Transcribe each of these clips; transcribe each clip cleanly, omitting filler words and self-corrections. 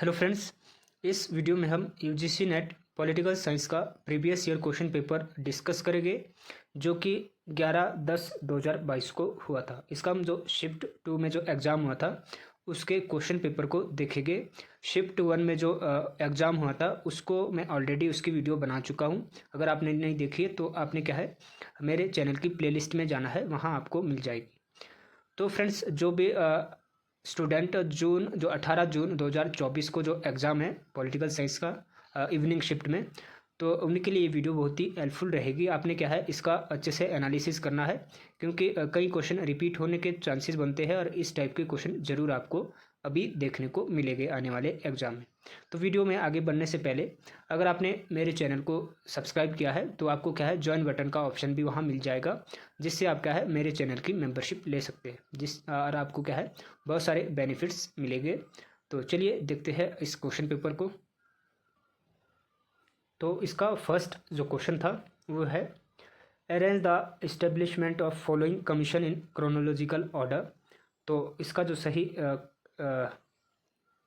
Hello friends, इस video में हम यूजीसी नेट पॉलिटिकल साइंस का previous year question paper discuss करेंगे जो कि 11/10/2022 को हुआ था। इसका हम जो शिफ्ट 2 में जो एग्ज़ाम हुआ था उसके क्वेश्चन पेपर को देखेंगे। शिफ्ट 1 में जो एग्ज़ाम हुआ था उसको मैं ऑलरेडी उसकी वीडियो बना चुका हूँ। अगर आपने नहीं देखी है तो आपने क्या है मेरे चैनल की प्लेलिस्ट में जाना है, वहाँ आपको मिल जाएगी। तो फ्रेंड्स, जो भी स्टूडेंट जो 18 जून 2024 को जो एग्ज़ाम है पॉलिटिकल साइंस का इवनिंग शिफ्ट में, तो उनके लिए ये वीडियो बहुत ही हेल्पफुल रहेगी। आपने क्या है इसका अच्छे से एनालिसिस करना है क्योंकि कई क्वेश्चन रिपीट होने के चांसेस बनते हैं और इस टाइप के क्वेश्चन ज़रूर आपको अभी देखने को मिलेंगे आने वाले एग्ज़ाम में। तो वीडियो में आगे बढ़ने से पहले अगर आपने मेरे चैनल को सब्सक्राइब किया है तो आपको क्या है ज्वाइन बटन का ऑप्शन भी वहाँ मिल जाएगा, जिससे आप क्या है मेरे चैनल की मेंबरशिप ले सकते हैं और आपको क्या है बहुत सारे बेनिफिट्स मिलेंगे। तो चलिए देखते हैं इस क्वेश्चन पेपर को। तो इसका फर्स्ट जो क्वेश्चन था वो है arrange the establishment of following commission in chronological order. तो इसका जो सही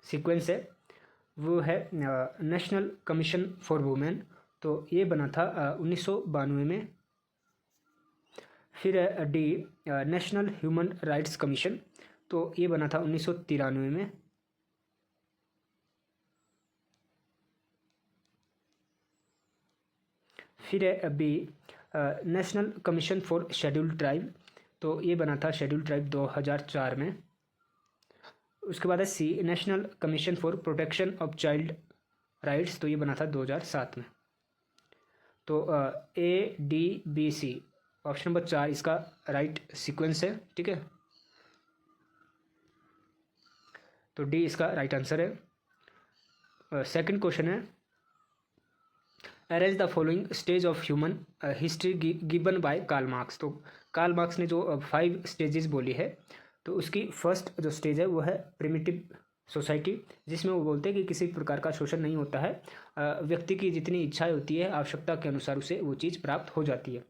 सीक्वेंस है वो है नेशनल कमीशन फॉर वुमेन, तो ये बना था 1992 में। फिर D national human rights commission, तो ये बना था 1993 में। फिर है B national commission for scheduled tribe, तो ये बना था शेड्यूल्ड ट्राइब 2004 में। उसके बाद है C national commission for protection of child rights, तो ये बना था 2007 में। तो ADBC ऑप्शन नंबर 4 इसका राइट सीक्वेंस है, ठीक है। तो डी इसका राइट आंसर है। सेकंड क्वेश्चन है arrange the following stage of human history given by Karl Marx. तो कार्ल मार्क्स ने जो 5 स्टेजेस बोली है, तो उसकी फर्स्ट जो स्टेज है वो है प्रिमिटिव सोसाइटी, जिसमें वो बोलते हैं कि किसी प्रकार का शोषण नहीं होता है, व्यक्ति की जितनी इच्छाएं होती है आवश्यकता के अनुसार उसे वो चीज़ प्राप्त हो जाती है।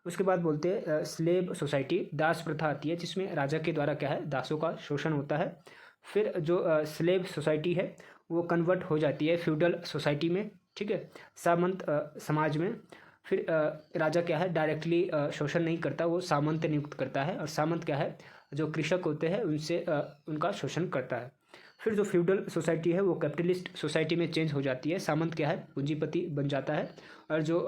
उसके बाद बोलते हैं स्लेव सोसाइटी, दास प्रथा आती है जिसमें राजा के द्वारा क्या है दासों का शोषण होता है। फिर जो स्लेव सोसाइटी है वो कन्वर्ट हो जाती है फ्यूडल सोसाइटी में, ठीक है, सामंत समाज में। फिर राजा क्या है डायरेक्टली शोषण नहीं करता, वो सामंत नियुक्त करता है और सामंत क्या है जो कृषक होते हैं उनसे उनका शोषण करता है। फिर जो फ्यूडल सोसाइटी है वो कैपिटलिस्ट सोसाइटी में चेंज हो जाती है, सामंत क्या है पूंजीपति बन जाता है और जो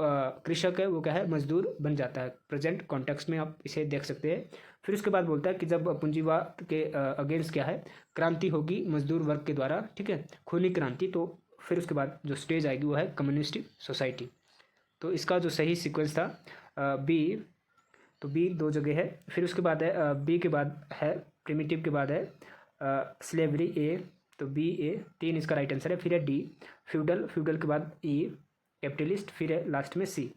कृषक है वो क्या है मजदूर बन जाता है। प्रेजेंट कॉन्टेक्स्ट में आप इसे देख सकते हैं। फिर उसके बाद बोलता है कि जब पूंजीवाद के अगेंस्ट क्या है क्रांति होगी मजदूर वर्ग के द्वारा, ठीक है, खूनी क्रांति, तो फिर उसके बाद जो स्टेज आएगी वो है कम्युनिस्ट सोसाइटी। तो इसका जो सही सीक्वेंस था बी, तो बी 2 जगह है। फिर उसके बाद है बी के बाद है प्रिमिटिव के बाद है स्लेवरी ए, तो बी ए 3 इसका राइट आंसर है। फिर है डी फ्यूडल, फ्यूडल के बाद ई कैपिटलिस्ट, फिर है लास्ट में सी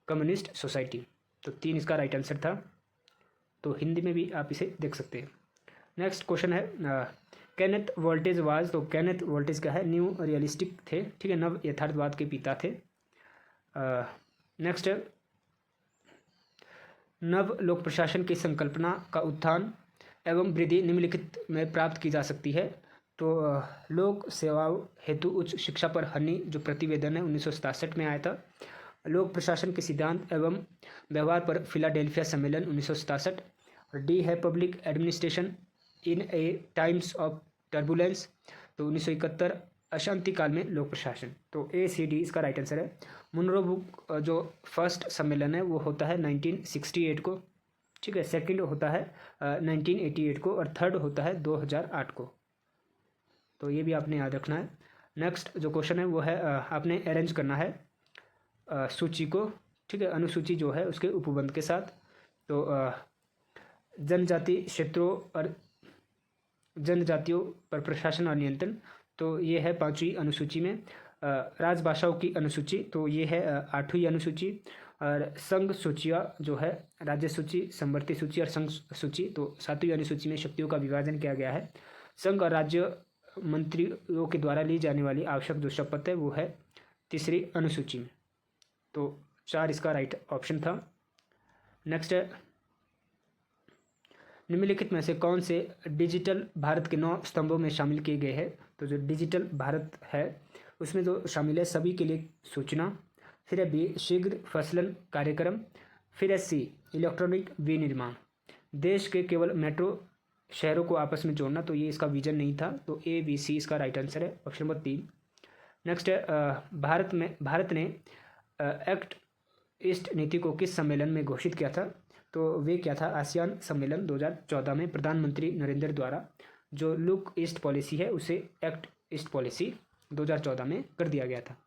कम्युनिस्ट सोसाइटी, तो 3 इसका राइट आंसर था। तो हिंदी में भी आप इसे देख सकते हैं। नेक्स्ट क्वेश्चन है केनेथ वोल्टेज वाज, तो केनेथ वोल्टेज क्या है न्यू रियलिस्टिक थे, ठीक है, नव यथार्थवाद के पिता थे। नेक्स्ट है नव लोक प्रशासन की संकल्पना का उत्थान एवं वृद्धि निम्नलिखित में प्राप्त की जा सकती है। तो लोक सेवाओं हेतु उच्च शिक्षा पर हनी जो प्रतिवेदन है 1967 में आया था। लोक प्रशासन के सिद्धांत एवं व्यवहार पर फिलाडेल्फिया सम्मेलन 1967। डी है public administration in A times of turbulence, तो 1971 अशांति काल में लोक प्रशासन, तो ACD इसका राइट आंसर है। मुनरो बुक जो फर्स्ट सम्मेलन है वो होता है 1968 को, ठीक है, सेकंड होता है 1988 को और थर्ड होता है 2008 को, तो ये भी आपने याद रखना है। नेक्स्ट जो क्वेश्चन है वो है आपने अरेंज करना है सूची को, ठीक है, अनुसूची जो है उसके उपबंध के साथ। तो जनजाति क्षेत्रों और जनजातियों पर प्रशासन और नियंत्रण, तो ये है 5वीं अनुसूची में। राजभाषाओं की अनुसूची, तो ये है 8वीं अनुसूची। और संघ सूचियाँ जो है राज्य सूची, समवर्ती सूची और संघ सूची, तो 7वीं अनुसूची में शक्तियों का विभाजन किया गया है। संघ और राज्य मंत्रियों के द्वारा ली जाने वाली आवश्यक जो शपथ है वो है 3री अनुसूची में, तो 4 इसका राइट ऑप्शन था। नेक्स्ट है निम्नलिखित में से कौन से डिजिटल भारत के 9 स्तंभों में शामिल किए गए हैं? तो जो डिजिटल भारत है उसमें जो शामिल है सभी के लिए सूचना, फिर है बी शीघ्र फसलन कार्यक्रम, फिर है सी इलेक्ट्रॉनिक विनिर्माण, देश के केवल मेट्रो शहरों को आपस में जोड़ना, तो ये इसका विजन नहीं था, तो ए बी सी इसका राइट आंसर है, ऑप्शन नंबर 3। नेक्स्ट है भारत ने एक्ट ईस्ट नीति को किस सम्मेलन में घोषित किया था? तो वे क्या था? आसियान सम्मेलन 2014 में प्रधानमंत्री नरेंद्र द्वारा जो लुक ईस्ट पॉलिसी है उसे एक्ट ईस्ट पॉलिसी 2014 में कर दिया गया था।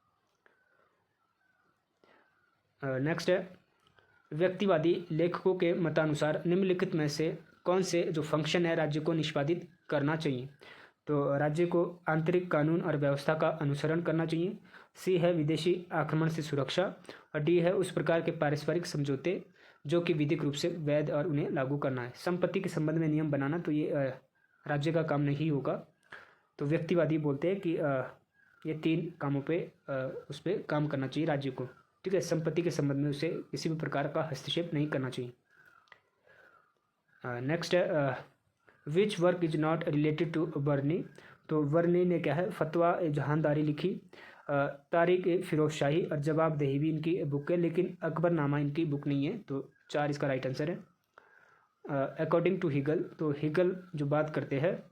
नेक्स्ट है व्यक्तिवादी लेखकों के मतानुसार निम्नलिखित में से कौन से जो फंक्शन है राज्य को निष्पादित करना चाहिए? तो राज्य को आंतरिक कानून और व्यवस्था का अनुसरण करना चाहिए, सी है विदेशी आक्रमण से सुरक्षा, और डी है उस प्रकार के पारस्परिक समझौते जो कि विधिक रूप से वैध और उन्हें लागू करना है। संपत्ति के संबंध में नियम बनाना तो ये राज्य का काम नहीं होगा, तो व्यक्तिवादी बोलते हैं कि ये 3 कामों पे उस पर काम करना चाहिए राज्य को, ठीक है। संपत्ति के संबंध में उसे किसी भी प्रकार का हस्तक्षेप नहीं करना चाहिए। नेक्स्ट है which work is not related to बर्नी? तो बर्नी ने क्या है फतवा जहानदारी लिखी, तारिक फिरोज शाही और जवाबदेही भी इनकी बुक है, लेकिन अकबरनामा इनकी बुक नहीं है, तो 4 इसका राइट आंसर है। अकॉर्डिंग टू हिगल, तो हिगल जो बात करते हैं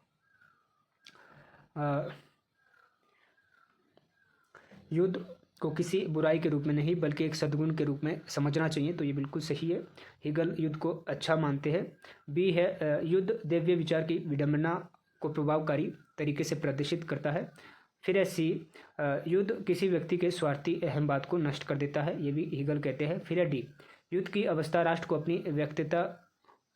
युद्ध को किसी बुराई के रूप में नहीं बल्कि एक सद्गुण के रूप में समझना चाहिए, तो ये बिल्कुल सही है। हिगल युद्ध को अच्छा मानते हैं। बी है युद्ध दैवीय विचार की विडंबना को प्रभावकारी तरीके से प्रदर्शित करता है। फिर है सी युद्ध किसी व्यक्ति के स्वार्थी अहम बात को नष्ट कर देता है, ये भी हिगल कहते हैं। फिर है डी युद्ध की अवस्था राष्ट्र को अपनी व्यक्तिता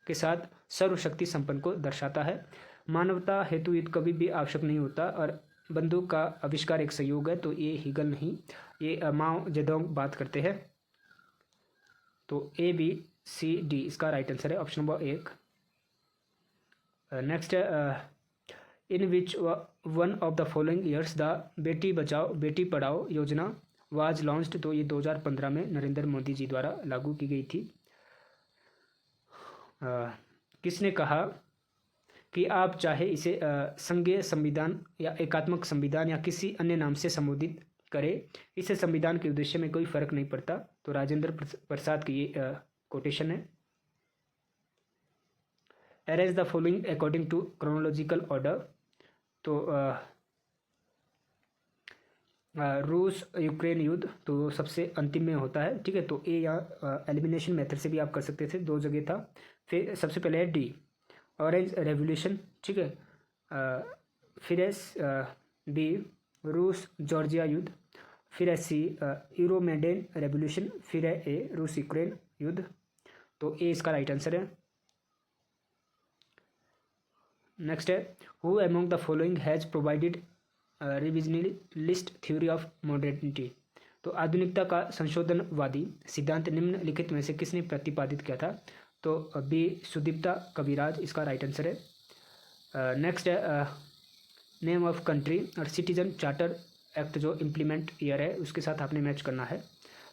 के साथ सर्वशक्ति संपन्न को दर्शाता है। मानवता हेतु युद्ध कभी भी आवश्यक नहीं होता और बंदूक का आविष्कार एक संयोग है, तो ये हिगल नहीं, ये माओ जेडोंग बात करते हैं, तो ए बी सी डी इसका राइट आंसर है, ऑप्शन नंबर 1। नेक्स्ट है in which one of the following years the Beti Bachao Beti Padhao योजना वाज लॉन्च्ड? तो ये 2015 में नरेंद्र मोदी जी द्वारा लागू की गई थी। किसने कहा कि आप चाहे इसे संघीय संविधान या एकात्मक संविधान या किसी अन्य नाम से संबोधित करें, इससे संविधान के उद्देश्य में कोई फर्क नहीं पड़ता? तो राजेंद्र प्रसाद की ये कोटेशन है। Arrange the following according to chronological order, तो रूस यूक्रेन युद्ध तो सबसे अंतिम में होता है, ठीक है, तो ए या एलिमिनेशन मेथड से भी आप कर सकते थे, 2 जगह था। फिर सबसे पहले है डी ऑरेंज रेवोल्यूशन, ठीक है। फिर है बी रूस जॉर्जिया युद्ध, फिर है सी यूरोमेडन रेवोल्यूशन, फिर है ए रूस यूक्रेन युद्ध, तो ए इसका राइट आंसर है। नेक्स्ट है who among the following has provided revisionist theory of modernity? तो आधुनिकता का संशोधनवादी सिद्धांत निम्नलिखित में से किसने प्रतिपादित किया था? तो बी सुदीप्ता कविराज इसका राइट आंसर है। नेक्स्ट है नेम ऑफ कंट्री और सिटीजन चार्टर एक्ट जो इम्प्लीमेंट ईयर है उसके साथ आपने मैच करना है।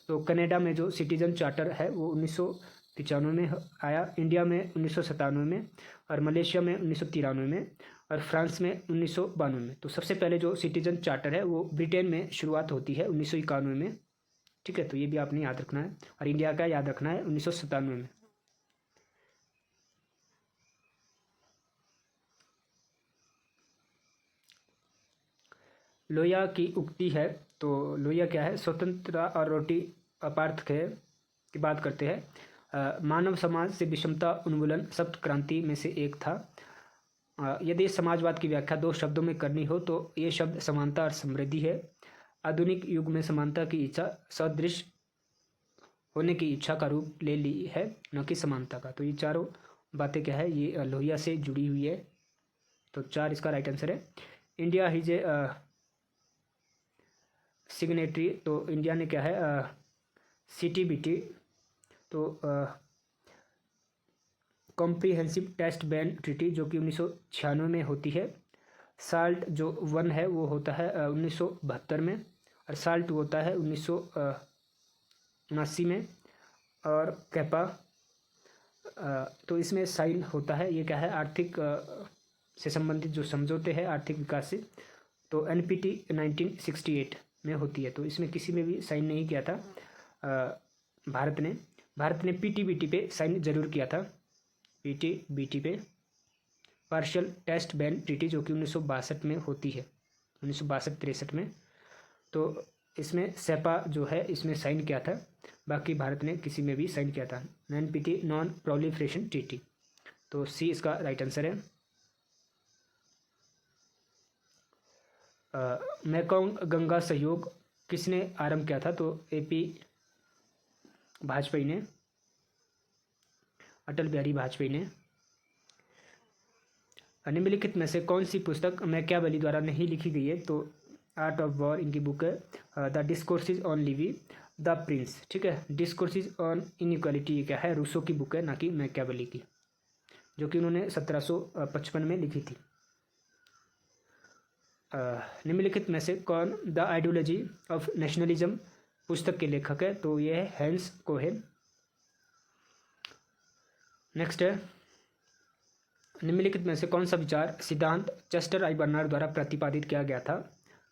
तो कनाडा में जो सिटीजन चार्टर है वो 1995 में आया, इंडिया में 1997 में, और मलेशिया में 1993 में, और फ्रांस में 1992 में। तो सबसे पहले जो सिटीजन चार्टर है वो ब्रिटेन में शुरुआत होती है 1991 में, ठीक है, तो ये भी आपने याद रखना है, और इंडिया का याद रखना है 1997 में। लोहिया की उक्ति है, तो लोहिया क्या है? स्वतंत्रता और रोटी अपार्थ है की बात करते हैं। मानव समाज से विषमता उन्मूलन सप्त क्रांति में से एक था। यदि समाजवाद की व्याख्या 2 शब्दों में करनी हो तो ये शब्द समानता और समृद्धि है। आधुनिक युग में समानता की इच्छा सदृश होने की इच्छा का रूप ले ली है, न कि समानता का। तो ये चारों बातें क्या है, ये लोहिया से जुड़ी हुई है, तो 4 इसका राइट आंसर है। इंडिया इज ए सिग्नेटरी, तो इंडिया ने क्या है CTBT, तो कॉम्प्रिहेंसिव टेस्ट बैन ट्रीटी जो कि 1996 में होती है। साल्ट जो 1 है वो होता है 1972 में, और साल्ट होता है 1979 में, और कैपा तो इसमें साइन होता है, ये क्या है, आर्थिक से संबंधित जो समझौते हैं आर्थिक विकास से, तो NPT 1968 में होती है। तो इसमें किसी में भी साइन नहीं किया था भारत ने PTBT पे साइन जरूर किया था, PTBT पे, पार्शियल टेस्ट बैन ट्रीटी, जो कि 1962 में होती है, 1962-63 में। तो इसमें सेपा जो है इसमें साइन किया था, बाकी भारत ने किसी में भी साइन किया था। NPT नॉन प्रोलिफरेशन ट्रीटी, तो सी इसका राइट आंसर है। मेकोंग गंगा सहयोग किसने आरंभ किया था? तो AP वाजपेयी ने, अटल बिहारी वाजपेयी ने। निम्नलिखित में से कौन सी पुस्तक मैकियावेली द्वारा नहीं लिखी गई है? तो आर्ट ऑफ वॉर इनकी बुक है। The discourses on Levi the Prince, ठीक है। डिस्कोर्सेज ऑन इनइक्वालिटी क्या है, रूसो की बुक है, ना कि मैकियावेली की, जो कि उन्होंने 1755 में लिखी थी। निम्नलिखित में से कौन द आइडियोलॉजी ऑफ नेशनलिज्म पुस्तक के लेखक है? तो ये है हैंस कोहेन। नेक्स्ट है, निम्नलिखित में से कौन सा विचार सिद्धांत चेस्टर आई बर्नार्ड द्वारा प्रतिपादित किया गया था?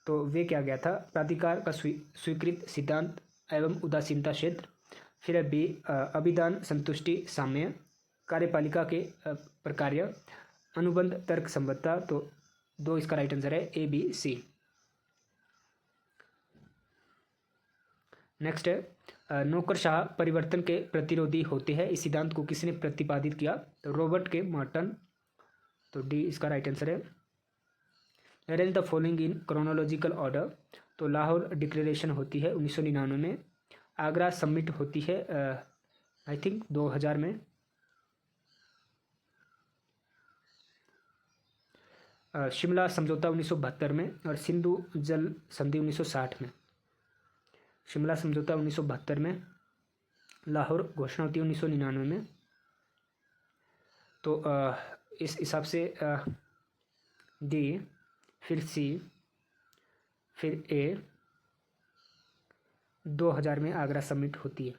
तो वे क्या गया था, प्राधिकार का स्वीकृत सिद्धांत एवं उदासीनता क्षेत्र। फिर है बी, अभिधान संतुष्टि साम्य, कार्यपालिका के प्रकार्य, अनुबंध तर्क संबद्धता। तो दो इसका राइट आंसर है, ABC। नेक्स्ट है, नौकरशाह परिवर्तन के प्रतिरोधी होते हैं, इस सिद्धांत को किसने प्रतिपादित किया? तो रॉबर्ट के मॉर्टन। तो डी इसका राइट आंसर है। Arrange the following in chronological order. तो लाहौर डिक्लेरेशन होती है 1999 में, आगरा समिट होती है आई थिंक 2000 में, शिमला समझौता 1972 में, और सिंधु जल संधि 1960 में। शिमला समझौता 1972 में, लाहौर घोषणा होती है 1999 में। तो इस हिसाब से डी, फिर सी, फिर ए, 2000 में आगरा समिट होती है,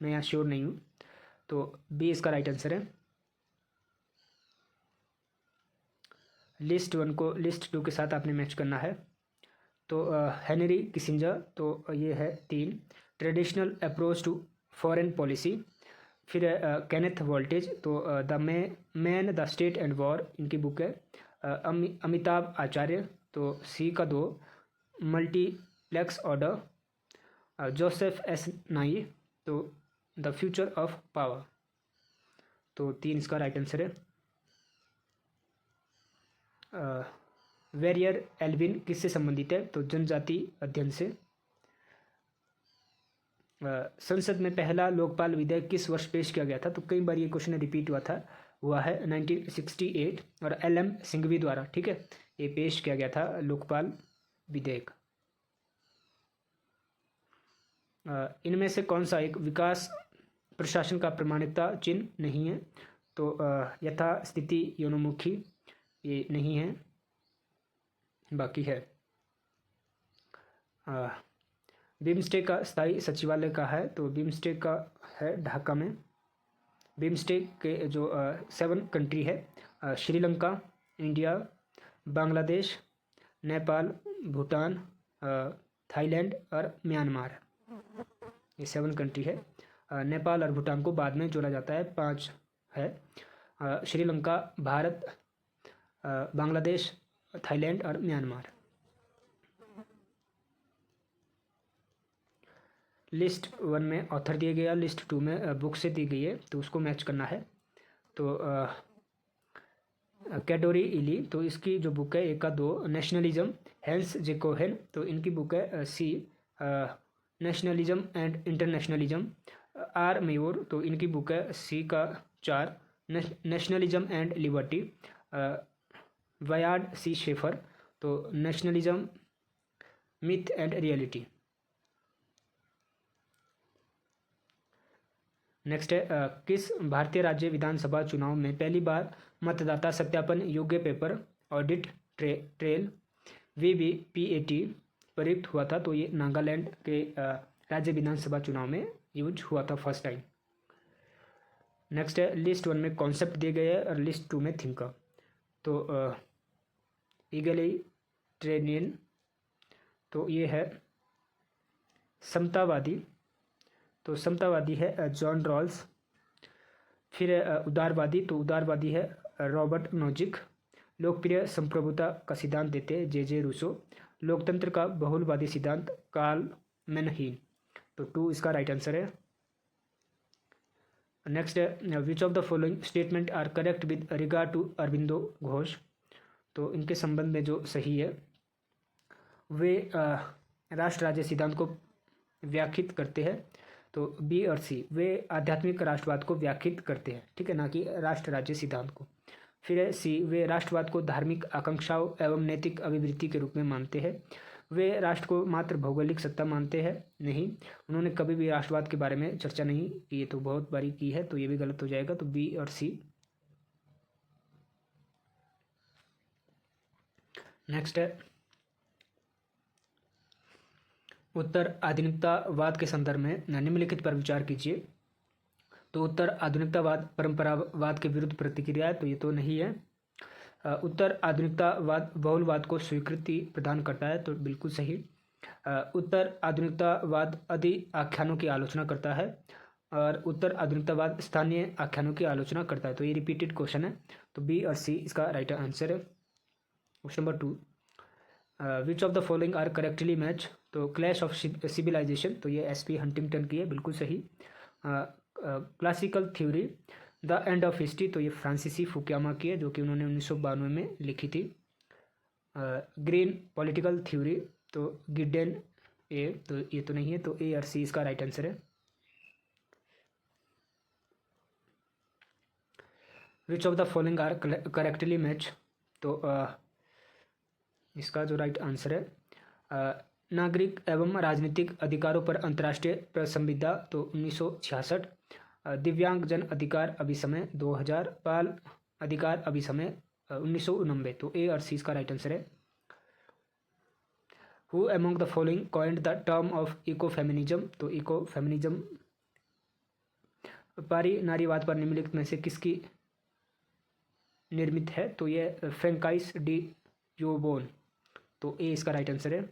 मैं यहाँ श्योर नहीं हूँ। तो बी इसका राइट आंसर है। लिस्ट 1 को लिस्ट 2 के साथ आपने मैच करना है। तो हेनरी किसिंजर, तो ये है 3, traditional approach to foreign policy. फिर केनेथ वोल्टेज, तो the man the state and war इनकी बुक है। अमिताभ आचार्य, तो सी का 2, मल्टीप्लेक्स ऑर्डर। जोसेफ एस नाई, तो द फ्यूचर ऑफ पावर। तो 3 इसका राइट आंसर है। वेरियर एल्विन किससे संबंधित है? तो जनजाति अध्ययन से। संसद में पहला लोकपाल विधेयक किस वर्ष पेश किया गया था? तो कई बार ये क्वेश्चन रिपीट हुआ है 1968 और LM सिंघवी द्वारा, ठीक है, ये पेश किया गया था लोकपाल विधेयक। इनमें से कौन सा एक विकास प्रशासन का प्रमाणिकता चिन्ह नहीं है? तो यथास्थिति योनमुखी, ये नहीं है, बाकी है। बिम्स्टेक का स्थायी सचिवालय कहाँ है? तो बिम्स्टेक का है ढाका में। बिम्स्टेक के जो 7 कंट्री है, श्रीलंका, इंडिया, बांग्लादेश, नेपाल, भूटान, थाईलैंड और म्यांमार, ये 7 कंट्री है। नेपाल और भूटान को बाद में जोड़ा जाता है, 5 है, श्रीलंका, भारत, बांग्लादेश, थाईलैंड और म्यांमार। लिस्ट 1 में ऑथर दिए गया, लिस्ट 2 में बुक से दी गई है, तो उसको मैच करना है। तो कैडोरी इली, तो इसकी जो बुक है 1 का 2, नेशनलिज्म, हैंस जेकोहेन, तो इनकी बुक है C, nationalism and internationalism. R Mayor, तो इनकी बुक है सी का 4, nationalism and liberty. Boyd C Shafer, तो nationalism, myth and reality. Next है, किस भारतीय राज्य विधानसभा चुनाव में पहली बार मतदाता सत्यापन योग्य पेपर ऑडिट ट्रेल VVPAT प्रयुक्त हुआ था? तो ये नागालैंड के राज्य विधानसभा चुनाव में यूज हुआ था फर्स्ट टाइम। नेक्स्ट है लिस्ट 1 में कॉन्सेप्ट दिए गए हैं और लिस्ट 2 में थिंकर। तो इगलिटरेनियन, तो ये है समतावादी, तो समतावादी है जॉन रॉल्स। फिर उदारवादी, तो उदारवादी है रॉबर्ट नोजिक। लोकप्रिय संप्रभुता का सिद्धांत देते हैं जे रूसो। लोकतंत्र का बहुलवादी सिद्धांत कार्ल मेनहीम। तो 2 इसका राइट आंसर है। नेक्स्ट है which of the following statement are correct with regard to Aurobindo Ghosh. तो इनके संबंध में जो सही है, वे राष्ट्र राज्य सिद्धांत को व्याख्यात करते हैं। तो बी और सी, वे आध्यात्मिक राष्ट्रवाद को व्याख्यात करते हैं, ठीक है, ना कि राष्ट्र राज्य सिद्धांत को। फिर है सी, वे राष्ट्रवाद को धार्मिक आकांक्षाओं एवं नैतिक अभिवृत्ति के रूप में मानते हैं। वे राष्ट्र को मात्र भौगोलिक सत्ता मानते हैं, नहीं, उन्होंने कभी भी राष्ट्रवाद के बारे में चर्चा नहीं की है, तो बहुत बारी की है, तो ये भी गलत हो जाएगा। तो बी और सी। नेक्स्ट है उत्तर आधुनिकतावाद के संदर्भ में निम्नलिखित पर विचार कीजिए। तो उत्तर आधुनिकतावाद परंपरावाद के विरुद्ध प्रतिक्रिया है, तो ये तो नहीं है। उत्तर आधुनिकतावाद बहुलवाद को स्वीकृति प्रदान करता है, तो बिल्कुल सही। उत्तर आधुनिकतावाद अधि आख्यानों की आलोचना करता है और उत्तर आधुनिकतावाद स्थानीय आख्यानों की आलोचना करता है। तो ये रिपीटेड क्वेश्चन है, तो बी और सी इसका राइट आंसर है। Question number 2, which of the following are correctly match. तो क्लैश ऑफ सिविलाइजेशन, तो ये एसपी हंटिंगटन की है, बिल्कुल सही। Classical theory, the end of history, तो ये फ्रांसीसी फुकुयामा की है, जो कि उन्होंने 1992 में लिखी थी। ग्रीन पॉलिटिकल थ्योरी, तो गिडेन ए, तो ये तो नहीं है, तो ए और सी इसका राइट आंसर है। Which of the following are correctly match, तो इसका जो राइट आंसर है नागरिक एवं राजनीतिक अधिकारों पर अंतर्राष्ट्रीय संविदा, तो 1966। दिव्यांग जन अधिकार अभिसमय 2000। बाल अधिकार अभिसमय 1989। तो ए और सी इसका राइट आंसर है। Who among the following coined the term of eco feminism. तो इको फेमिनिज्म पारी नारीवाद पर निम्नलिखित में से किसकी निर्मित है। तो ये फ्रेंकाइस डी यूबोन। तो ए इसका राइट आंसर है।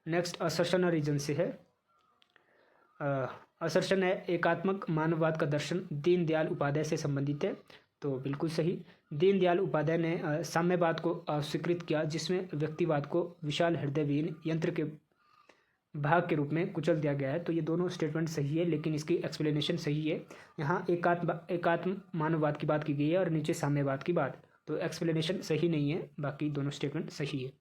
नेक्स्ट असर्शन और रीजन से है। असर्शन है एकात्मक मानववाद का दर्शन दीनदयाल उपाध्याय से संबंधित है, तो बिल्कुल सही। दीनदयाल उपाध्याय ने साम्यवाद को अस्वीकृत किया, जिसमें व्यक्तिवाद को विशाल हृदयविहीन यंत्र के भाग के रूप में कुचल दिया गया है। तो ये दोनों स्टेटमेंट सही है, लेकिन इसकी एक्सप्लेनेशन सही है। यहाँ एकात्म मानववाद की बात की गई है और नीचे साम्यवाद की बात, तो एक्सप्लेनेशन सही नहीं है, बाकी दोनों स्टेटमेंट सही है।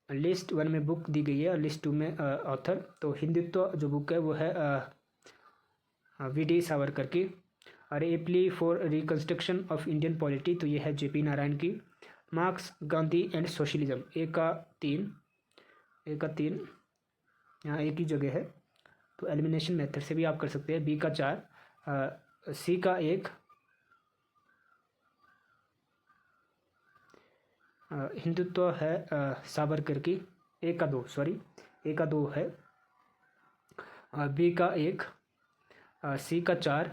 लिस्ट 1 में बुक दी गई है और लिस्ट 2 में ऑथर। तो हिंदुत्व जो बुक है वो है वी.डी. सावरकर की। और A plea for reconstruction of Indian polity, तो ये है जे.पी. नारायण की। Marx, Gandhi and socialism, A का 3 यहाँ एक ही जगह है, तो एलिमिनेशन मेथड से भी आप कर सकते हैं। बी का 4, सी का 1, हिंदुत्व है सावरकर की, ए का 2 है। बी का 1, सी का 4,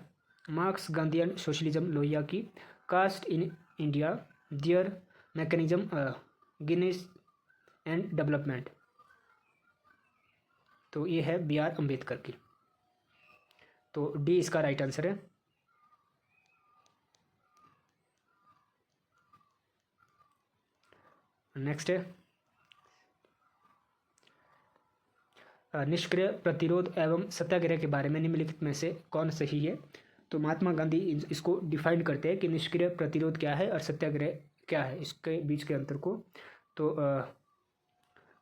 Marx, Gandhi and socialism Lohia की। Caste in India, their mechanism, genesis and development, तो ये है बी आर अम्बेडकर की। तो डी इसका राइट आंसर है। नेक्स्ट है निष्क्रिय प्रतिरोध एवं सत्याग्रह के बारे में निम्नलिखित में से कौन सही है। तो महात्मा गांधी इसको डिफाइन करते हैं कि निष्क्रिय प्रतिरोध क्या है और सत्याग्रह क्या है, इसके बीच के अंतर को। तो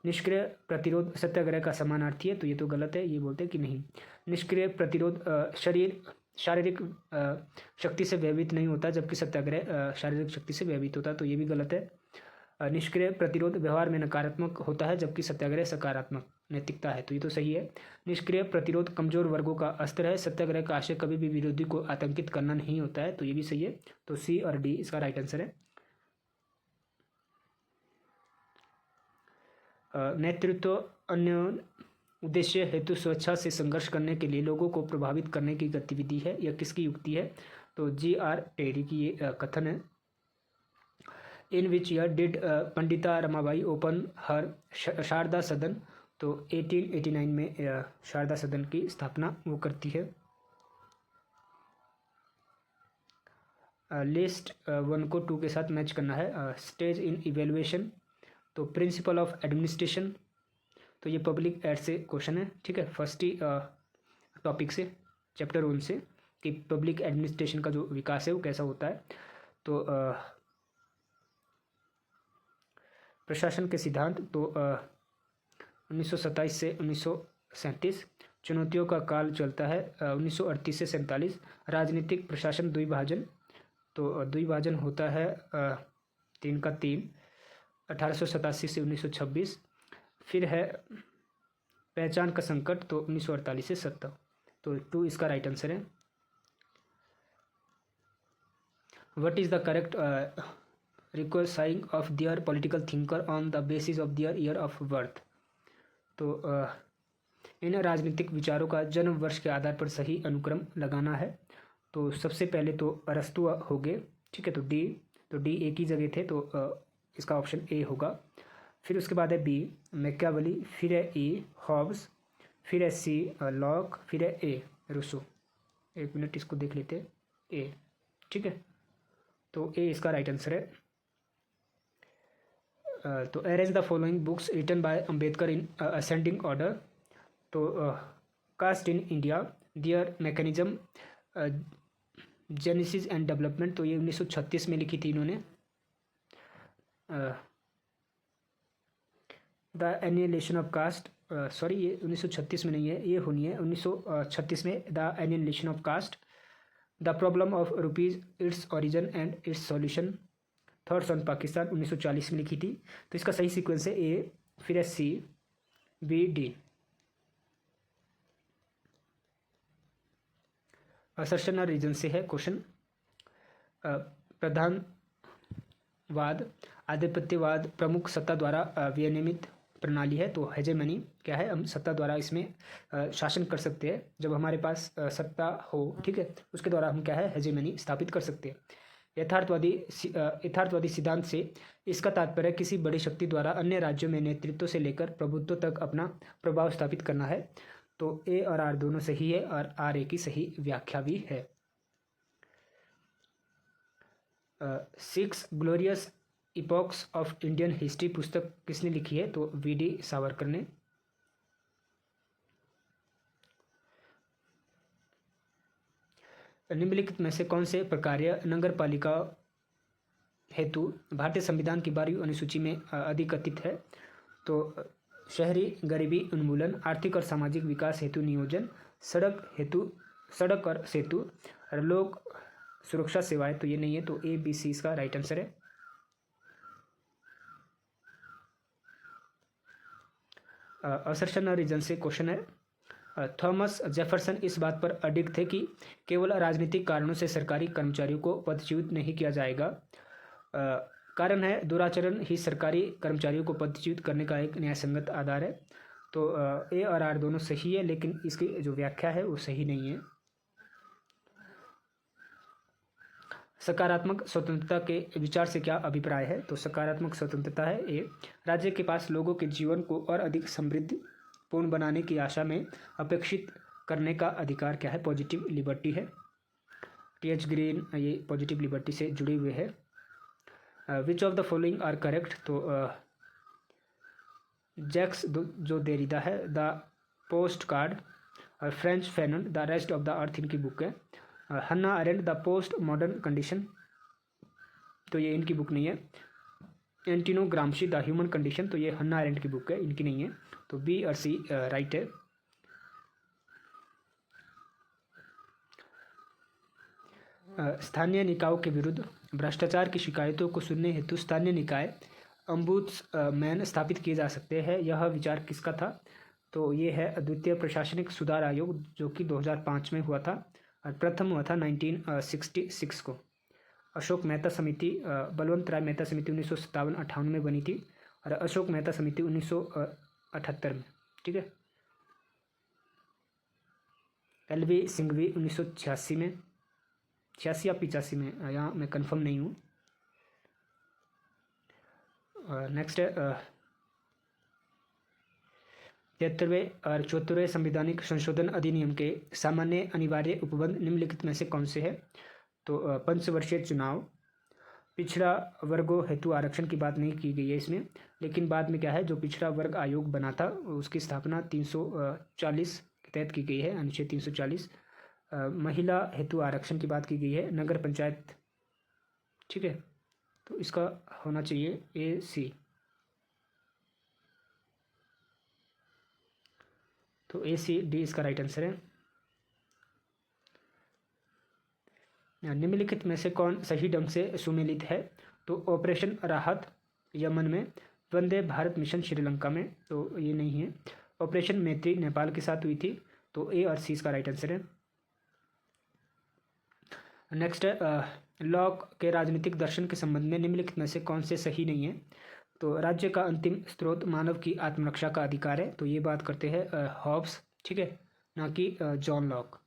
निष्क्रिय प्रतिरोध सत्याग्रह का समानार्थी है, तो ये तो गलत है, ये बोलते हैं कि नहीं। निष्क्रिय प्रतिरोध शारीरिक शक्ति से भयभीत नहीं होता, जबकि सत्याग्रह शारीरिक शक्ति से भयभीत होता है, तो ये भी गलत है। निष्क्रिय प्रतिरोध व्यवहार में नकारात्मक होता है, जबकि सत्याग्रह सकारात्मक नैतिकता है, तो ये तो सही है। निष्क्रिय प्रतिरोध कमजोर वर्गों का अस्त्र है, सत्याग्रह का आशय कभी भी विरोधी को आतंकित करना नहीं होता है, तो ये भी सही है। तो सी और डी इसका राइट आंसर है। नेतृत्व उद्देश्य हेतु स्वेच्छा से संघर्ष करने के लिए लोगों को प्रभावित करने की गतिविधि है। यह किसकी युक्ति है? तो G.R. टेरी की ये कथन है। In which year did Pandita Ramabai open हर शारदा सदन? तो 1889 में शारदा सदन की स्थापना वो करती है। लिस्ट 1 को 2 के साथ मैच करना है। स्टेज इन इवेल्युएशन, तो प्रिंसिपल ऑफ एडमिनिस्ट्रेशन, तो ये पब्लिक एड से क्वेश्चन है, ठीक है, फर्स्ट ही टॉपिक से, चैप्टर 1 से, कि पब्लिक एडमिनिस्ट्रेशन का जो विकास है वो कैसा होता है। तो प्रशासन के सिद्धांत, तो 1927 से 1937। चुनौतियों का काल चलता है 1938 से 47। राजनीतिक प्रशासन द्विभाजन, तो द्विभाजन होता है 3 का 3, 1887 से 1926। फिर है पहचान का संकट, तो 1948 से 70। तो 2 इसका राइट आंसर है। What is the correct sequencing of their political thinker on the basis of their year of birth? तो इन राजनीतिक विचारों का जन्म वर्ष के आधार पर सही अनुक्रम लगाना है। तो सबसे पहले तो अरस्तु हो गए, ठीक है, तो डी ए की जगह थे, तो इसका ऑप्शन ए होगा। फिर उसके बाद है बी मैकियावेली, फिर है ई हॉब्स, फिर है सी लॉक, फिर है ए रूसो। 1 मिनट इसको देख लेते हैं, ए, ठीक है, तो ए इसका राइट आंसर है। तो arrange the following books written by Ambedkar in ascending order. तो caste in India, their mechanism, genesis and development, तो ये 1936 में लिखी थी इन्होंने। The annihilation of caste, sorry ये 1936 में नहीं है, ये होनी है 1936 में, the annihilation of caste, the problem of rupees, its origin and its solution, thoughts on Pakistan, 1940 में लिखी थी। तो इसका सही सीक्वेंस है ए, फिर है सी, बी, डी। असर्शन और रीजन से है क्वेश्चन। प्रधानवाद, आधिपत्यवाद प्रमुख सत्ता द्वारा विनियमित प्रणाली है। तो हेजेमनी क्या है? हम सत्ता द्वारा इसमें शासन कर सकते हैं, जब हमारे पास सत्ता हो, ठीक है, उसके द्वारा हम क्या है हेजेमनी स्थापित कर सकते हैं। यथार्थवादी सिद्धांत से इसका तात्पर्य किसी बड़ी शक्ति द्वारा अन्य राज्यों में नेतृत्व से लेकर प्रभुत्व तक अपना प्रभाव स्थापित करना है। तो ए और आर दोनों सही है, और आर ए की सही व्याख्या भी है। 6 glorious epochs of Indian history पुस्तक किसने लिखी है? तो वी.डी. सावरकर ने। निम्नलिखित में से कौन से प्रकार्य नगर पालिका हेतु भारतीय संविधान की 12वीं अनुसूची में अधिकथित है? तो शहरी गरीबी उन्मूलन, आर्थिक और सामाजिक विकास हेतु नियोजन, सड़क और सेतु, और लोक सुरक्षा सेवाएं, तो ये नहीं है, तो ए, बी, सी इसका राइट आंसर है। असर्शन और रीजन से क्वेश्चन है। थॉमस जेफरसन इस बात पर अडिग थे कि केवल राजनीतिक कारणों से सरकारी कर्मचारियों को पदच्युत नहीं किया जाएगा। कारण है दुराचरण ही सरकारी कर्मचारियों को पदच्युत करने का एक न्यायसंगत आधार है। तो ए और आर दोनों सही है, लेकिन इसकी जो व्याख्या है वो सही नहीं है। सकारात्मक स्वतंत्रता के विचार से क्या अभिप्राय है? तो सकारात्मक स्वतंत्रता है ए, राज्य के पास लोगों के जीवन को और अधिक समृद्धिपूर्ण बनाने की आशा में अपेक्षित करने का अधिकार क्या है? पॉजिटिव लिबर्टी है। टी.एच. ग्रीन ये पॉजिटिव लिबर्टी से जुड़े हुए हैं। Which of the following are correct? तो जैक्स जो देरिदा है, द पोस्ट कार्ड, और French Fanon the rest of the earth इनकी बुक है। Hannah Arendt the post modern condition, तो ये इनकी बुक नहीं है। Antonio Gramsci the human condition, तो ये हन्ना अरेंट की बुक है, इनकी नहीं है। तो बी और सी राइट है। स्थानीय निकायों के विरुद्ध भ्रष्टाचार की शिकायतों को सुनने हेतु स्थानीय निकाय अम्बुड्समैन स्थापित किए जा सकते हैं। यह विचार किसका था? तो ये है द्वितीय प्रशासनिक सुधार आयोग, जो कि 2005 में हुआ था, और प्रथम हुआ था 1966 को। अशोक मेहता समिति, बलवंत राय मेहता समिति 1957-58 में बनी थी, और अशोक मेहता समिति 1978 में, ठीक है। LV सिंघवी 1986 में, 86 या 85 में, यहाँ मैं कंफर्म नहीं हूँ। नेक्स्ट है 73वें और 74वें संवैधानिक संशोधन अधिनियम के सामान्य अनिवार्य उपबंध निम्नलिखित में से कौन से है? तो पंचवर्षीय चुनाव, पिछड़ा वर्गों हेतु आरक्षण की बात नहीं की गई है इसमें, लेकिन बाद में क्या है, जो पिछड़ा वर्ग आयोग बना था उसकी स्थापना 340 के तहत की गई है, अनुच्छेद 340। महिला हेतु आरक्षण की बात की गई है, नगर पंचायत, ठीक है, तो इसका होना चाहिए AC। तो ACD इसका राइट आंसर है। निम्नलिखित में से कौन सही ढंग से सुमेलित है? तो ऑपरेशन राहत यमन में, वंदे भारत मिशन श्रीलंका में, तो ये नहीं है। ऑपरेशन मैत्री नेपाल के साथ हुई थी, तो A और C इसका राइट आंसर है। नेक्स्ट है लॉक के राजनीतिक दर्शन के संबंध में निम्नलिखित में से कौन से सही नहीं है? तो राज्य का अंतिम स्रोत मानव की आत्मरक्षा का अधिकार है, तो ये बात करते हैं हॉब्स, ठीक है, ना कि जॉन लॉक।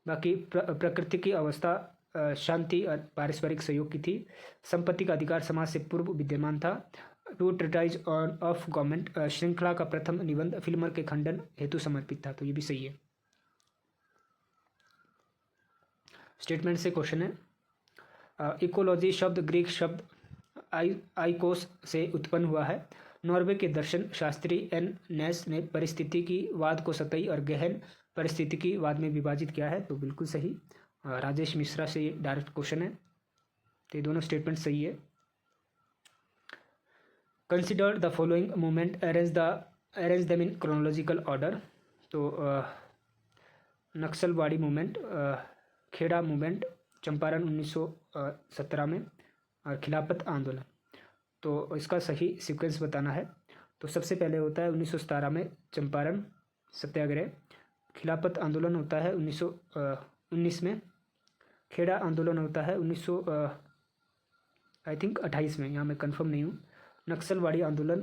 बाकी प्रकृति की अवस्था शांति और पारस्परिक सहयोग की थी। संपत्ति का अधिकार समाज से पूर्व विद्यमान था। Two treatise on of government श्रृंखला का प्रथम निबंध फिल्मर के खंडन हेतु समर्पित था, तो ये भी सही है। स्टेटमेंट से क्वेश्चन है। इकोलॉजी शब्द ग्रीक शब्द आइकोस से उत्पन्न हुआ है। नॉर्वे के दर्शन शास्त्री एन नेस ने परिस्थितिकी वाद को सतही और गहन परिस्थितिकी वाद में विभाजित किया है, तो बिल्कुल सही। राजेश मिश्रा से ये डायरेक्ट क्वेश्चन है, तो ये दोनों स्टेटमेंट सही है। Consider the following movement, arrange them in chronological order. तो नक्सलवाड़ी मूवमेंट, खेड़ा मूवमेंट, चंपारण 1917 में, और खिलाफत आंदोलन। तो इसका सही सीक्वेंस बताना है। तो सबसे पहले होता है 1917 में चंपारण सत्याग्रह, खिलाफत आंदोलन होता है 1919 में, खेड़ा आंदोलन होता है 1928 में, यहाँ मैं कंफर्म नहीं हूँ। नक्सलवाड़ी आंदोलन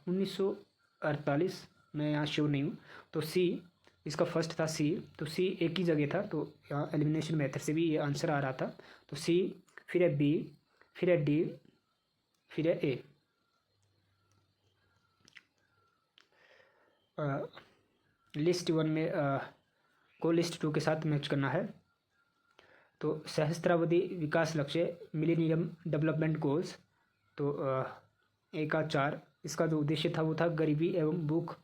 1948 में, यहाँ श्योर नहीं हूँ। तो C इसका फर्स्ट था C, तो C एक ही जगह था, तो यहाँ एलिमिनेशन मेथड से भी ये आंसर आ रहा था। तो C, फिर है B, फिर है D, फिर है A। लिस्ट 1 में को लिस्ट 2 के साथ मैच करना है। तो सहस्त्रावधि विकास लक्ष्य मिलेनियम डेवलपमेंट गोल्स, तो A का 4, इसका जो उद्देश्य था वो था गरीबी एवं भूख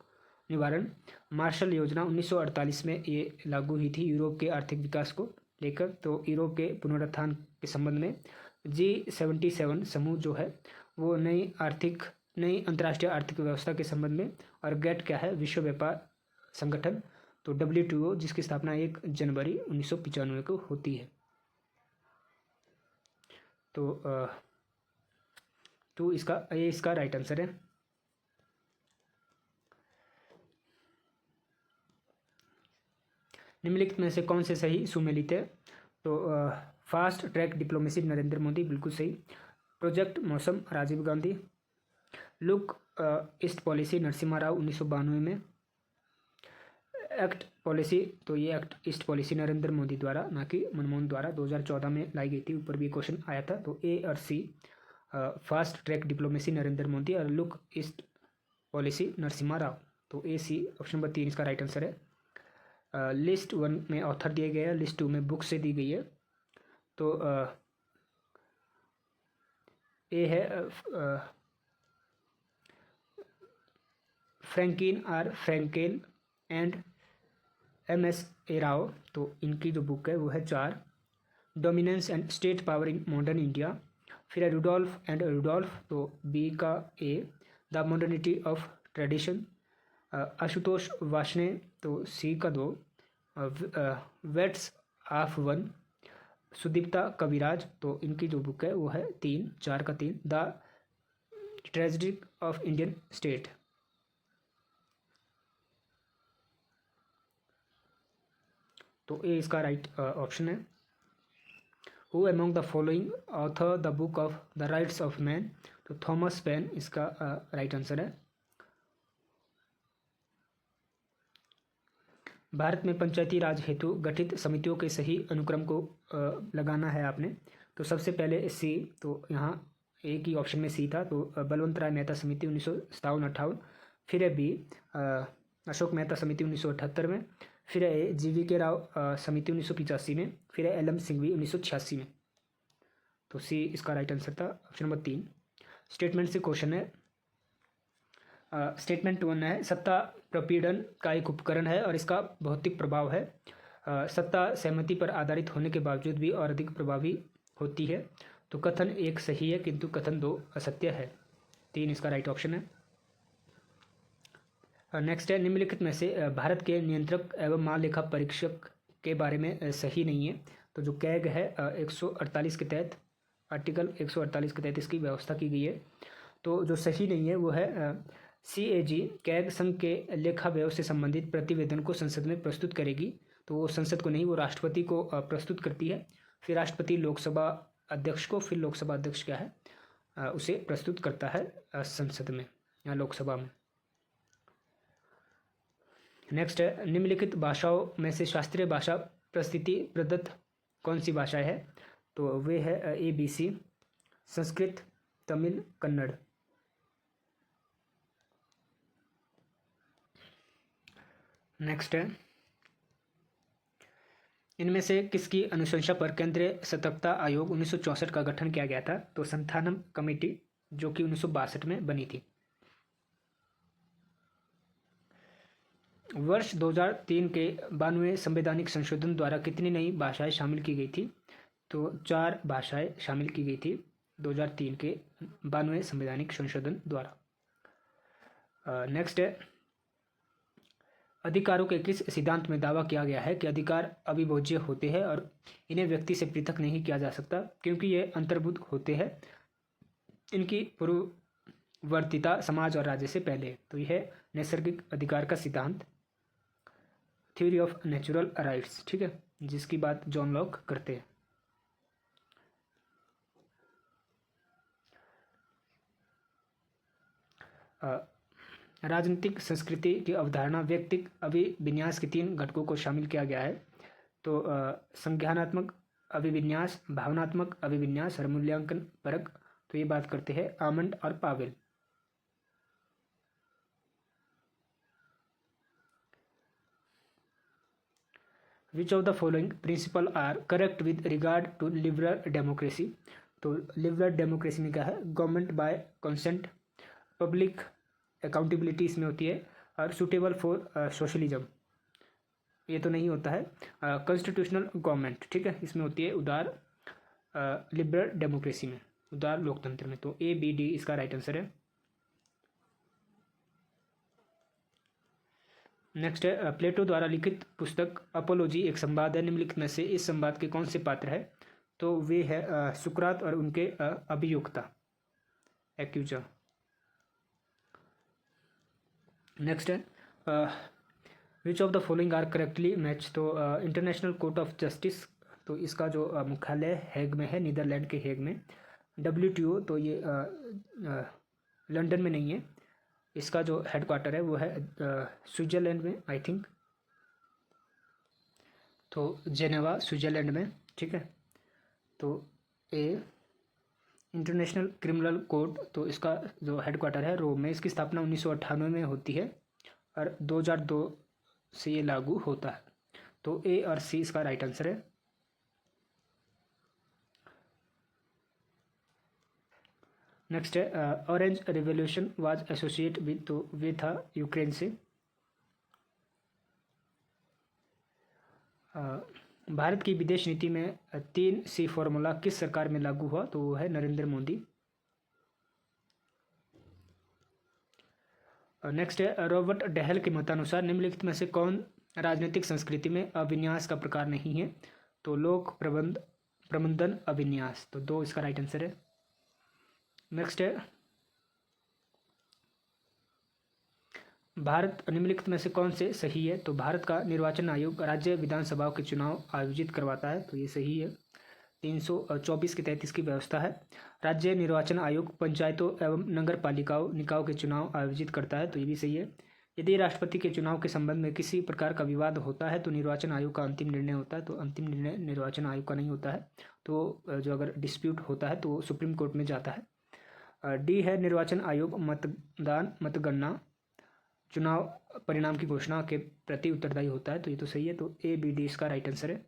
निवारण। मार्शल योजना 1948 में ये लागू हुई थी यूरोप के आर्थिक विकास को लेकर। तो यूरोप के पुनरुत्थान के संबंध में G77 समूह जो है वो नई अंतर्राष्ट्रीय आर्थिक व्यवस्था के संबंध में, और गेट क्या है, विश्व व्यापार संगठन, तो WTO जिसकी स्थापना 1 जनवरी 1995 को होती है। तो तो ये इसका राइट आंसर है। निम्नलिखित में से कौन से सही सुमेलित है? तो fast track diplomacy Narendra Modi, बिल्कुल सही। Project Mausam Rajiv Gandhi. Look east policy Narasimha Rao 1992 में। एक्ट पॉलिसी, तो ये act east policy Narendra Modi द्वारा, ना कि मनमोहन द्वारा 2014 में लाई गई थी, ऊपर भी क्वेश्चन आया था। तो A और C, fast track diplomacy Narendra Modi और look east policy Narasimha Rao, तो A C ऑप्शन नंबर 3 इसका राइट आंसर है। लिस्ट 1 में ऑथर दिए गए हैं, लिस्ट 2 में बुक से दी गई है। तो A है Francine R Frankel and MS A Rao, तो इनकी जो बुक है वो है 4, dominance and state power in modern India. फिर है रुडोल्फ एंड रुडोल्फ, तो B का A, the modernity of tradition. Ashutosh Varshney, तो C का 2, वेट्स ऑफ 1। सुदीप्ता कविराज, तो इनकी जो बुक है वो है 3, 4 का 3, the tragedy of Indian state. तो A इसका राइट ऑप्शन है। Who among the following author the book of the rights of man, तो थॉमस पेन इसका राइट आंसर है। भारत में पंचायती राज हेतु गठित समितियों के सही अनुक्रम को लगाना है आपने। तो सबसे पहले सी, तो यहाँ एक ही ऑप्शन में सी था, तो बलवंत राय मेहता समिति 1957-58। फिर है बी, अशोक मेहता समिति 1978 में। फिर है ए, GVK राव समिति 1985 में। फिर है LM सिंघवी 1986 में। तो सी इसका राइट आंसर था, ऑप्शन नंबर 3। स्टेटमेंट से क्वेश्चन है। स्टेटमेंट 1 है, सत्ता प्रपीड़न का एक उपकरण है और इसका भौतिक प्रभाव है। सत्ता सहमति पर आधारित होने के बावजूद भी और अधिक प्रभावी होती है। तो कथन 1 सही है, किंतु कथन 2 असत्य है। 3 इसका राइट ऑप्शन है। नेक्स्ट है, निम्नलिखित में से भारत के नियंत्रक एवं महालेखा परीक्षक के बारे में सही नहीं है। तो जो कैग है 148 के तहत, आर्टिकल 148 के तहत इसकी व्यवस्था की गई है। तो जो सही नहीं है वो है CAG, कैग संघ के लेखा व्यय से संबंधित प्रतिवेदन को संसद में प्रस्तुत करेगी। तो वो संसद को नहीं, वो राष्ट्रपति को प्रस्तुत करती है। फिर राष्ट्रपति लोकसभा अध्यक्ष को, फिर लोकसभा अध्यक्ष क्या है उसे प्रस्तुत करता है संसद में या लोकसभा में। नेक्स्ट है, निम्नलिखित भाषाओं में से शास्त्रीय भाषा प्रस्थिति प्रदत्त कौन सी भाषा है? तो वे है ABC, संस्कृत, तमिल, कन्नड़। नेक्स्ट है, इनमें से किसकी अनुशंसा पर केंद्रीय सतर्कता आयोग 1964 का गठन किया गया था? तो संथानम कमेटी, जो कि 1962 में बनी थी। वर्ष 2003 के 92वें संवैधानिक संशोधन द्वारा कितनी नई भाषाएं शामिल की गई थी? तो 4 भाषाएं शामिल की गई थी 2003 के 92वें संवैधानिक संशोधन द्वारा। नेक्स्ट है, अधिकारों के किस सिद्धांत में दावा किया गया है कि अधिकार अविभज्य होते हैं और इन्हें व्यक्ति से पृथक नहीं किया जा सकता, क्योंकि ये अंतर्भूत होते हैं इनकी पूर्ववर्तीता समाज और राज्य से पहले। तो यह है नैसर्गिक अधिकार का सिद्धांत, थ्योरी ऑफ नेचुरल राइट्स, ठीक है, जिसकी बात जॉन लॉक करते हैं। राजनीतिक संस्कृति की अवधारणा व्यक्तिक अभिविन्यास के 3 घटकों को शामिल किया गया है। तो संज्ञानात्मक अभिविन्यास, भावनात्मक अभिविन्यास और मूल्यांकन परक। तो ये बात करते हैं आमंड और Powell. Which of the following principle are correct with regard to liberal democracy? तो लिबरल डेमोक्रेसी में क्या है? Government by consent, public accountability इसमें होती है, और सुटेबल फॉर सोशलिज्म ये तो नहीं होता है। कॉन्स्टिट्यूशनल गवर्नमेंट, ठीक है, इसमें होती है उदार लिबरल डेमोक्रेसी में, उदार लोकतंत्र में। तो ABD इसका राइट आंसर है। नेक्स्ट है, प्लेटो द्वारा लिखित पुस्तक अपोलॉजी एक संवाद है। निम्नलिखित में से इस संवाद के कौन से पात्र है? तो वे है सुकरात और उनके अभियोक्ता, एक्यूजर। नेक्स्ट है, which of the following are correctly match? तो इंटरनेशनल कोर्ट ऑफ जस्टिस, तो इसका जो मुख्यालय हैग में है, नीदरलैंड के हैग में। WTO, तो ये लंदन में नहीं है, इसका जो हेडक्वार्टर है वो है स्विट्जरलैंड में, आई थिंक, तो जेनेवा स्विट्जरलैंड में, ठीक है। तो इंटरनेशनल क्रिमिनल कोर्ट, तो इसका जो हेडक्वार्टर है रोम में। इसकी स्थापना 1998 में होती है और 2002 से ये लागू होता है। तो A और C इसका राइट आंसर है। नेक्स्ट है, orange revolution was associate with, तो वे था यूक्रेन से। भारत की विदेश नीति में 3C फॉर्मूला किस सरकार में लागू हुआ? तो वो है नरेंद्र मोदी। नेक्स्ट है, रॉबर्ट डेहल के मतानुसार निम्नलिखित में से कौन राजनीतिक संस्कृति में अभिन्यास का प्रकार नहीं है? तो लोक प्रबंधन अभिन्यास, तो 2 इसका राइट आंसर है। नेक्स्ट है, भारत निम्नलिखित में से कौन से सही है? तो भारत का निर्वाचन आयोग राज्य विधानसभाओं के चुनाव आयोजित करवाता है, तो ये सही है। 324 के तहत इसकी व्यवस्था है। राज्य निर्वाचन आयोग पंचायतों एवं नगर पालिकाओं निकायों के चुनाव आयोजित करता है, तो ये भी सही है। यदि राष्ट्रपति के चुनाव के संबंध में किसी प्रकार का विवाद होता है तो निर्वाचन आयोग का अंतिम निर्णय होता है। तो अंतिम निर्णय निर्वाचन आयोग का नहीं होता है। तो जो अगर डिस्प्यूट होता है तो सुप्रीम कोर्ट में जाता है। डी है निर्वाचन आयोग मतदान मतगणना चुनाव परिणाम की घोषणा के प्रति उत्तरदायी होता है। तो ये तो सही है। तो ए बी डी इसका राइट आंसर है।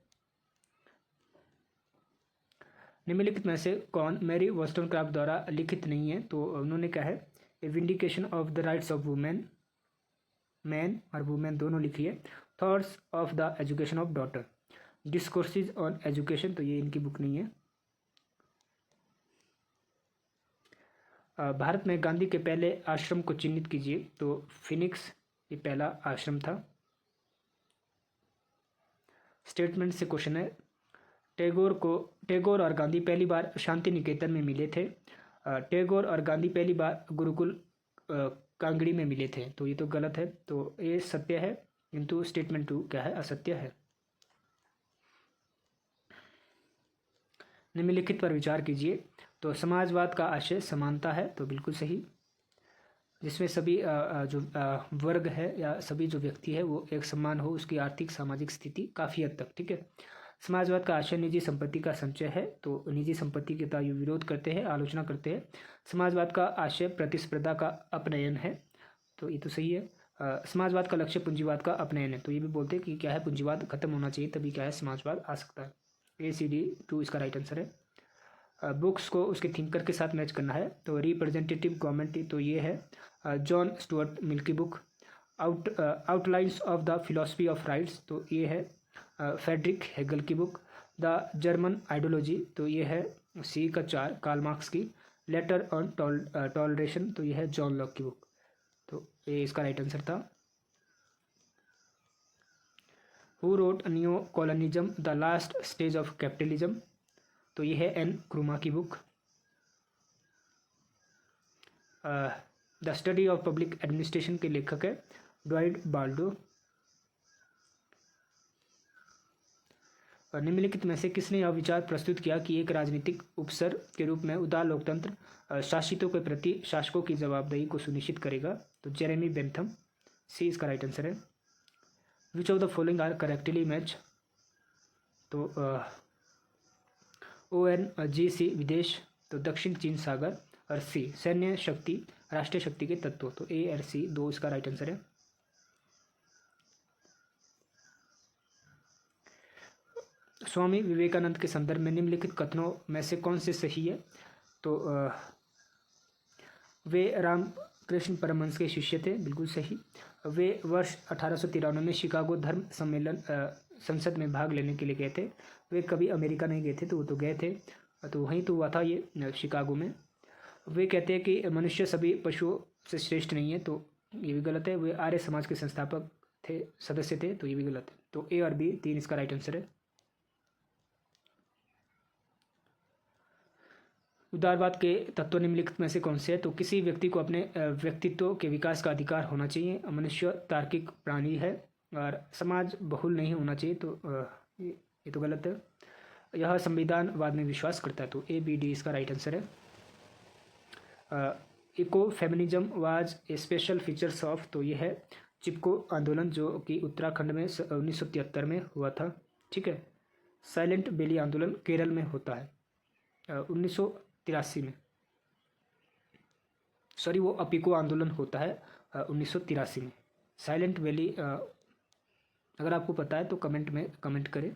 निम्नलिखित में से कौन मैरी वॉस्टनक्राफ्ट द्वारा लिखित नहीं है? तो उन्होंने क्या है, A vindication of the rights of women, man और वुमेन दोनों लिखी है। Thoughts of the education of daughter, discourses on education, तो ये इनकी बुक नहीं है। भारत में गांधी के पहले आश्रम को चिन्हित कीजिए। तो फिनिक्स ये पहला आश्रम था। स्टेटमेंट से क्वेश्चन है, टैगोर और गांधी पहली बार शांति निकेतन में मिले थे। टैगोर और गांधी पहली बार गुरुकुल कांगड़ी में मिले थे। तो ये तो गलत है। तो ये सत्य है, किंतु स्टेटमेंट 2 क्या है, असत्य है। निम्नलिखित पर विचार कीजिए। तो समाजवाद का आशय समानता है। तो बिल्कुल सही, जिसमें सभी जो वर्ग है या सभी जो व्यक्ति है वो एक समान हो, उसकी आर्थिक सामाजिक स्थिति काफ़ी हद तक, ठीक है। समाजवाद का आशय निजी संपत्ति का संचय है। तो निजी संपत्ति के तायु विरोध करते हैं, आलोचना करते हैं। समाजवाद का आशय प्रतिस्पर्धा का अपनयन है। तो ये तो सही है। समाजवाद का लक्ष्य पूंजीवाद का अपनयन है। तो ये भी बोलते हैं कि क्या है, पूंजीवाद खत्म होना चाहिए तभी क्या है समाजवाद आ सकता है। ACD 2 इसका राइट आंसर है। बुक्स को उसके थिंकर के साथ मैच करना है। तो रिप्रेजेंटेटिव गवर्नमेंट, तो ये है जॉन स्टुअर्ट मिल की book. Outlines of the philosophy of rights, तो ये है फ्रेडरिक हेगल की बुक। द जर्मन आइडियोलॉजी, तो ये है C का 4 कार्ल मार्क्स की। लेटर ऑन टॉलरेशन, तो ये है जॉन लॉक की बुक। तो ये इसका राइट आंसर था। Who wrote neo colonialism the last stage of capitalism, तो ये है N क्रूमा की book. The study of public administration के लेखक है ड्वाइट बाल्डो। निम्नलिखित में से किसने यह विचार प्रस्तुत किया कि एक राजनीतिक उपसर के रूप में उदार लोकतंत्र शासितों के प्रति शासकों की जवाबदेही को सुनिश्चित करेगा? तो जेरेमी बेंथम, C इसका राइट आंसर है। Which of the following are correctly match, तो ONGC विदेश, तो दक्षिण चीन सागर, और C सैन्य शक्ति राष्ट्रीय शक्ति के तत्व, तो A और C 2 इसका राइट आंसर है। स्वामी विवेकानंद के संदर्भ में निम्नलिखित कथनों में से कौन से सही है? तो वे रामकृष्ण परमहंस के शिष्य थे, बिल्कुल सही। वे वर्ष 1893 में शिकागो धर्म सम्मेलन संसद में भाग लेने के लिए गए थे। वे कभी अमेरिका नहीं गए थे, तो वो तो गए थे, तो वहीं तो हुआ था ये शिकागो में। वे कहते हैं कि मनुष्य सभी पशुओं से श्रेष्ठ नहीं है, तो ये भी गलत है। वे आर्य समाज के संस्थापक थे, सदस्य थे, तो ये भी गलत है। तो A और B 3 इसका राइट आंसर है। उदारवाद के तत्व निम्नलिखित में से कौन से है? तो किसी व्यक्ति को अपने व्यक्तित्व के विकास का अधिकार होना चाहिए। मनुष्य तार्किक प्राणी है और समाज बहुल नहीं होना चाहिए, तो ये तो गलत है। यह संविधानवाद में विश्वास करता है, तो ABD इसका राइट आंसर है। Eco feminism was a special features of, तो ये है चिपको आंदोलन जो कि उत्तराखंड में 1973 में हुआ था, ठीक है। साइलेंट वैली आंदोलन केरल में होता है 1983 में, सॉरी वो अपिको आंदोलन होता है 1983 में। साइलेंट वैली अगर आपको पता है तो कमेंट में कमेंट करें।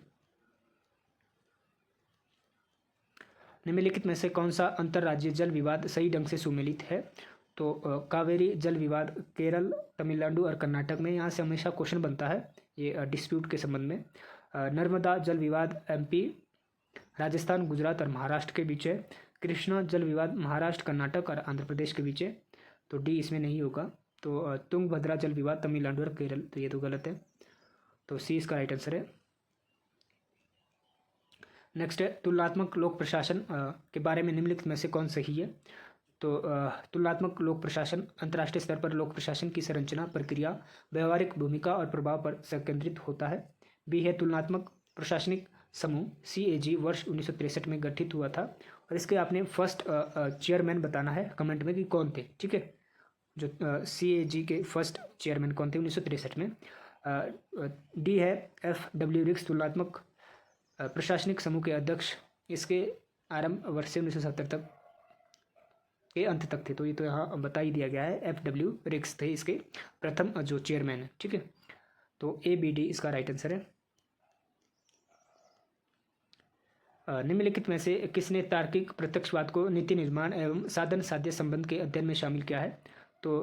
निम्नलिखित में से कौन सा अंतर्राज्यीय जल विवाद सही ढंग से सुमेलित है? तो कावेरी जल विवाद केरल, तमिलनाडु और कर्नाटक में, यहाँ से हमेशा क्वेश्चन बनता है ये डिस्प्यूट के संबंध में। नर्मदा जल विवाद MP, राजस्थान, गुजरात और महाराष्ट्र के बीच है। कृष्णा जल विवाद महाराष्ट्र, कर्नाटक और आंध्र प्रदेश के बीच है, तो D इसमें नहीं होगा। तो तुंगभद्रा जल विवाद तमिलनाडु और केरल, तो ये तो गलत है, तो C इसका राइट आंसर है। नेक्स्ट है तुलनात्मक लोक प्रशासन के बारे में निम्नलिखित में से कौन सही है? तो तुलनात्मक लोक प्रशासन अंतर्राष्ट्रीय स्तर पर लोक प्रशासन की संरचना, प्रक्रिया, व्यवहारिक भूमिका और प्रभाव पर संकेंद्रित होता है। B है तुलनात्मक प्रशासनिक समूह CAG वर्ष 1963 में गठित हुआ था, और इसके आपने फर्स्ट चेयरमैन बताना है कमेंट में कि कौन थे, ठीक है। जो CAG के फर्स्ट चेयरमैन कौन थे 1963 में। डी है FW रिक्स, तुलनात्मक प्रशासनिक समूह के अध्यक्ष। इसके आरंभ वर्ष से 1970 तक के अंत तक थे, तो ये तो यहाँ बता ही दिया गया है। FW रिक्स थे इसके प्रथम जो चेयरमैन है, ठीक है। तो ABD इसका राइट आंसर है। निम्नलिखित में से किसने तार्किक प्रत्यक्षवाद को नीति निर्माण एवं साधन साध्य संबंध के अध्ययन में शामिल किया है? तो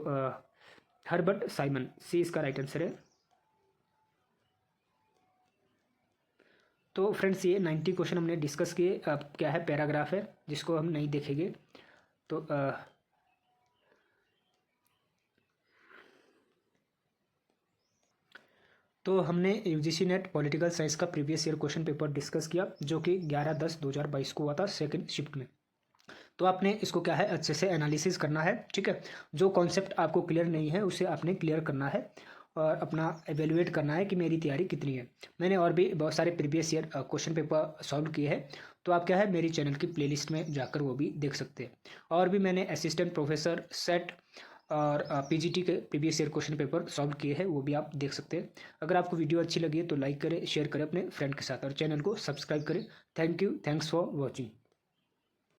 हर्बर्ट साइमन, सी इसका राइट आंसर है। तो फ्रेंड्स ये 90 क्वेश्चन हमने डिस्कस किए। अब क्या है, पैराग्राफ है जिसको हम नहीं देखेंगे। तो हमने UGC नेट पॉलिटिकल साइंस का previous year question paper discuss किया, जो कि 11/10/2022 को हुआ था सेकंड शिफ्ट में। तो आपने इसको क्या है, अच्छे से एनालिसिस करना है, ठीक है। जो कॉन्सेप्ट आपको क्लियर नहीं है उसे आपने क्लियर करना है और अपना एवेलुएट करना है कि मेरी तैयारी कितनी है। मैंने और भी बहुत सारे previous year question paper solve किए हैं, तो आप क्या है मेरी चैनल की प्लेलिस्ट में जाकर वो भी देख सकते हैं। और भी मैंने असिस्टेंट प्रोफेसर सेट और PGT के previous year question paper solve किए हैं, वो भी आप देख सकते हैं। अगर आपको वीडियो अच्छी लगी है तो लाइक करें, शेयर करें अपने फ्रेंड के साथ और चैनल को सब्सक्राइब करें। Thank you, thanks for watching.